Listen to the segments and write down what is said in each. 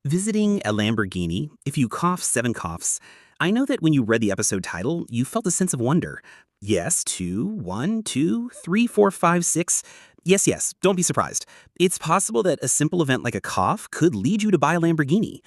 Visiting a Lamborghini, if you cough 7 coughs. I know that when you read the episode title, you felt a sense of wonder. Yes, two, one, two, three, four, five, six. Yes, don't be surprised. It's possible that a simple event like a cough could lead you to buy a Lamborghini.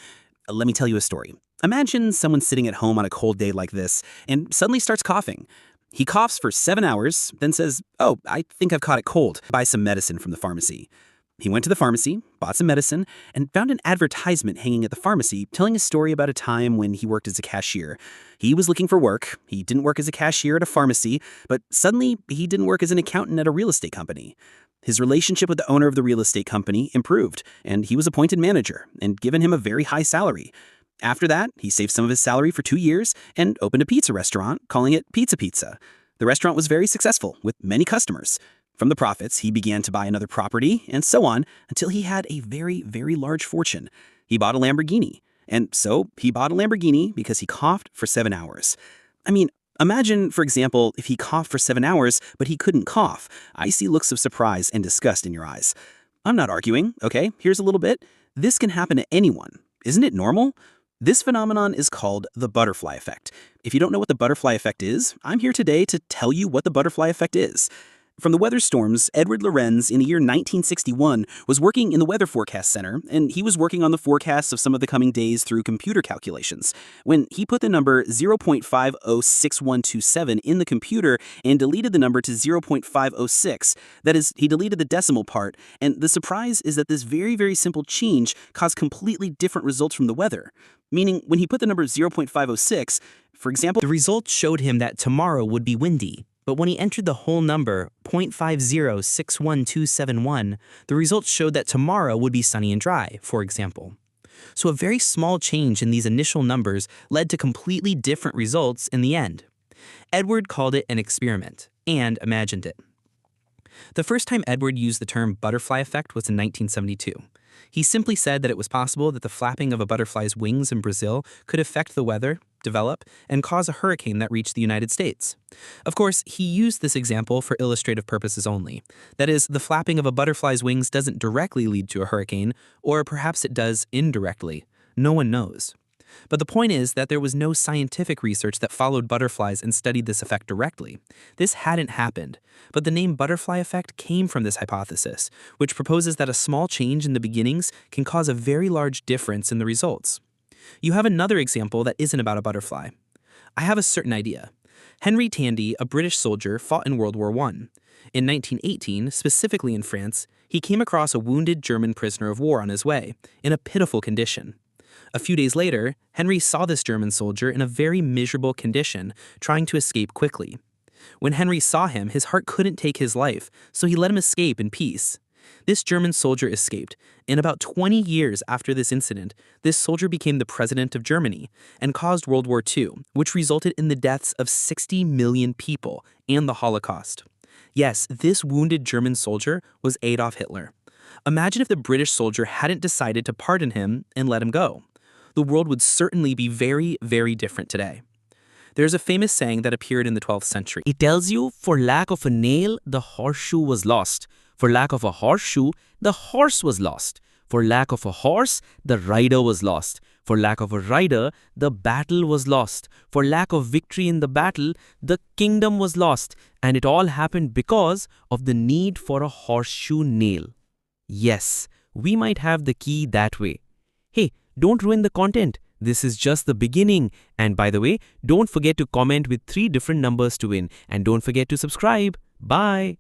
Let me tell you a story. Imagine someone sitting at home on a cold day like this and suddenly starts coughing. He coughs for 7 hours, then says, "Oh, I think I've caught it cold. Buy some medicine from the pharmacy." He went to the pharmacy, bought some medicine, and found an advertisement hanging at the pharmacy telling a story about a time when he worked as a cashier. He was looking for work. He didn't work as a cashier at a pharmacy, but suddenly he didn't work as an accountant at a real estate company. His relationship with the owner of the real estate company improved, and he was appointed manager and given him a very high salary. After that, he saved some of his salary for 2 years and opened a pizza restaurant, calling it Pizza Pizza. The restaurant was very successful, with many customers. From the profits, he began to buy another property, and so on, until he had a very large fortune. He bought a Lamborghini. And so he bought a Lamborghini because he coughed for 7 hours. I mean, imagine, for example, if he coughed for 7 hours, but he couldn't cough. I see looks of surprise and disgust in your eyes. I'm not arguing, okay? Here's a little bit. This can happen to anyone. Isn't it normal? This phenomenon is called the butterfly effect. If you don't know what the butterfly effect is, I'm here today to tell you what the butterfly effect is. From the weather storms, Edward Lorenz in the year 1961 was working in the Weather Forecast Center, and he was working on the forecasts of some of the coming days through computer calculations. When he put the number 0.506127 in the computer and deleted the number to 0.506, that is, he deleted the decimal part, and the surprise is that this very simple change caused completely different results from the weather. Meaning, when he put the number 0.506, for example, the results showed him that tomorrow would be windy. But when he entered the whole number, 0.5061271, the results showed that tomorrow would be sunny and dry, for example. So a very small change in these initial numbers led to completely different results in the end. Edward called it an experiment, and imagined it. The first time Edward used the term butterfly effect was in 1972. He simply said that it was possible that the flapping of a butterfly's wings in Brazil could affect the weather, develop, and cause a hurricane that reached the United States. Of course, he used this example for illustrative purposes only. That is, the flapping of a butterfly's wings doesn't directly lead to a hurricane, or perhaps it does indirectly. No one knows. But the point is that there was no scientific research that followed butterflies and studied this effect directly. This hadn't happened, but the name butterfly effect came from this hypothesis, which proposes that a small change in the beginnings can cause a very large difference in the results. You have another example that isn't about a butterfly. I have a certain idea. Henry Tandy, a British soldier, fought in World War I. In 1918, specifically in France, he came across a wounded German prisoner of war on his way, in a pitiful condition. A few days later, Henry saw this German soldier in a very miserable condition, trying to escape quickly. When Henry saw him, his heart couldn't take his life, so he let him escape in peace. This German soldier escaped. In about 20 years after this incident, this soldier became the president of Germany and caused World War II, which resulted in the deaths of 60 million people and the Holocaust. Yes, this wounded German soldier was Adolf Hitler. Imagine if the British soldier hadn't decided to pardon him and let him go. The world would certainly be very different today. There's a famous saying that appeared in the 12th century. It tells you, for lack of a nail, the horseshoe was lost. For lack of a horseshoe, the horse was lost. For lack of a horse, the rider was lost. For lack of a rider, the battle was lost. For lack of victory in the battle, the kingdom was lost. And it all happened because of the need for a horseshoe nail. Yes, we might have the key that way. Hey, don't ruin the content. This is just the beginning. And by the way, don't forget to comment with 3 different numbers to win. And don't forget to subscribe. Bye.